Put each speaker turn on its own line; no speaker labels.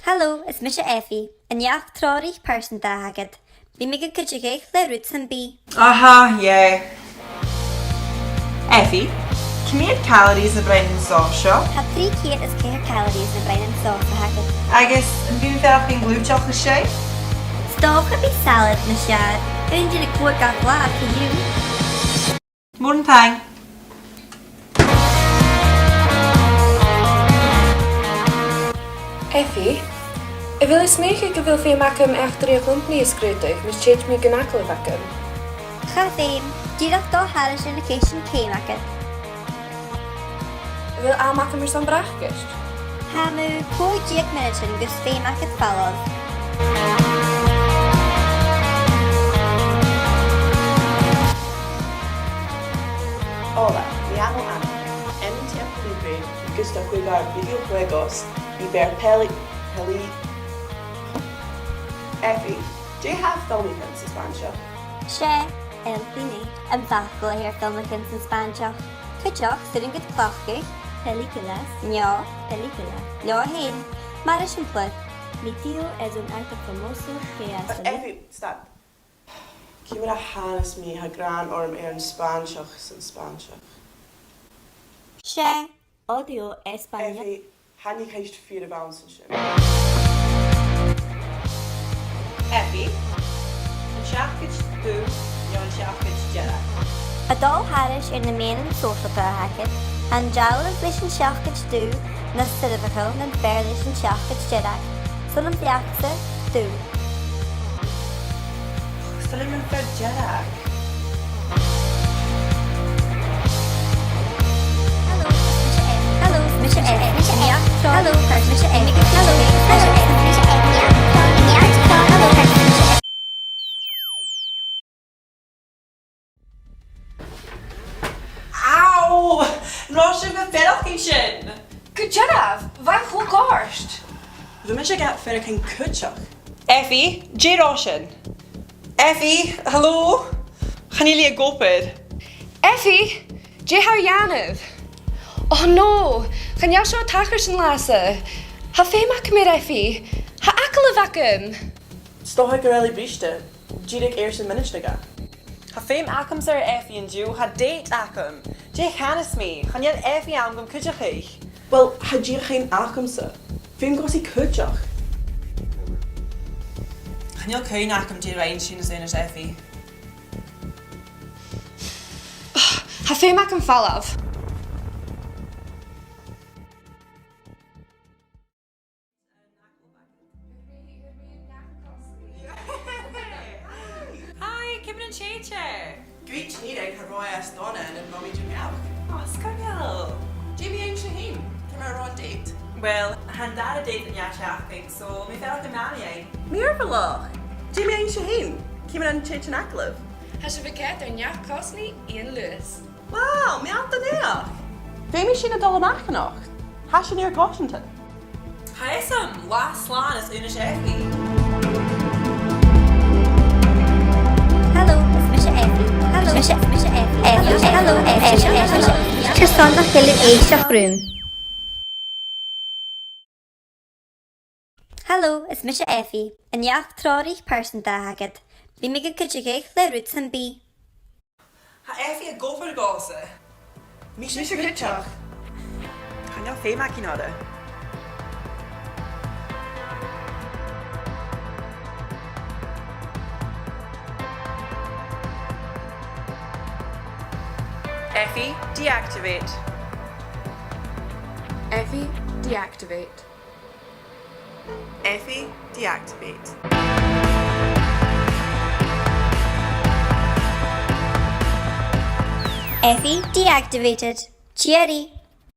Hello, is Misha EFFY, and Yak Trorig person da hagad. Be me good kajigig le roots and be.
Aha, yeah. EFFY, cymryd calories y brain yn sosio.
Ha 3 kid is care calories in brain and sauce hagad.
Agus, yn byw fel chi'n glwtioch y sio?
Stop could be salad, Misha. Yn dyn y gwrt gael glad for you.
Morning tang.
EFFY, wil is meegek wil veel maken achter je company is gretig, mis change me genakkel wakken.
Ga fame, dirach do harish indication came hagad.
Wil aanmaken meer zo'n braakjes.
Ha mu po jik minuten gus fame hagad follow.
Hola, me llamo Ana. En mi tiempo libre me gusta jugar videojuegos y ver peli... EFFY, do you have filmmakers in Spanish?
She, el fini, yn fachgol hier filmmakins in Spanish. Kajok, sitting good clockig. Películas. No, películas. No, hen. Maar is een plek. Mi tío es un actor famoso que hace...
EFFY, stop. Cymryd a hanes mi ha gran orm in Spanish sy'n Spanish.
She, odio Español.
EFFY, han je keist vier de bounce en shit.
EFFY, yn siachgyd dw, yn siachgyd jera.
Adol harish in the main and social to hacket. And jowls lish and shachgid do, na syrfachol, na berlish and shachgid jedag. Son am diaxe, do.
Stel yn fer jera.
Hello, Mr. F. Hello, Mr. F.
Auw! Roos je me verder geen zin.
Kujaraf, waar goed gorst?
We mis je gaat verder geen kutjach.
EFFY, J. Roshan. EFFY, hallo? Gaan jullie een goper?
EFFY, J. Harjanov. Oh no, gaan jou zo tachers in lassen. Ha veel maken met EFFY. Ha akkele wakken.
Stoch ik er really biste. Jidik eerst een minute ga.
Ha fame akum sir EFFY en Jew, ha date akum. J. Hannes me, gaan jullie EFFY aan gom kutjachig?
Wel, had je geen aankomsten? Vim gossie kutjach.
Gaan jullie geen akum J. Ryan zien als een als EFFY?
Ha veel maken fall af.
Hi, Kim en Cheche.
Greet niet ik haar rooi as donna en een mommy Jimmy out.
Oh, skangel.
Jimmy en Shaheen, come on a date.
Wel, han daar een date in jaar schachting, so me fel ik naam jij.
Meer verloch. Jimmy en Shaheen, come on Chechen Aklev.
Ha ze verkeerd en ja, Cosney en Lewis.
Wow, me out de neer. Vem is je een dolle nagenacht? Has je neer Washington?
Hij is hem, last slaan is een EFFY.
Hello, is Mr. EFFY. Hello, Mr. EFFY. Hello, EFFY. Cassandra Philip Asia Room. Hello, is Mr. EFFY, and Yak Trorig person da hagad. Be me good kajigig le roots and be.
Ha EFFY een goper gosse.
Misha kutjach.
Gaan jou fame maken hadden? EFFY, deactivate.
EFFY, deactivate.
EFFY, deactivate.
EFFY deactivated. Jerry.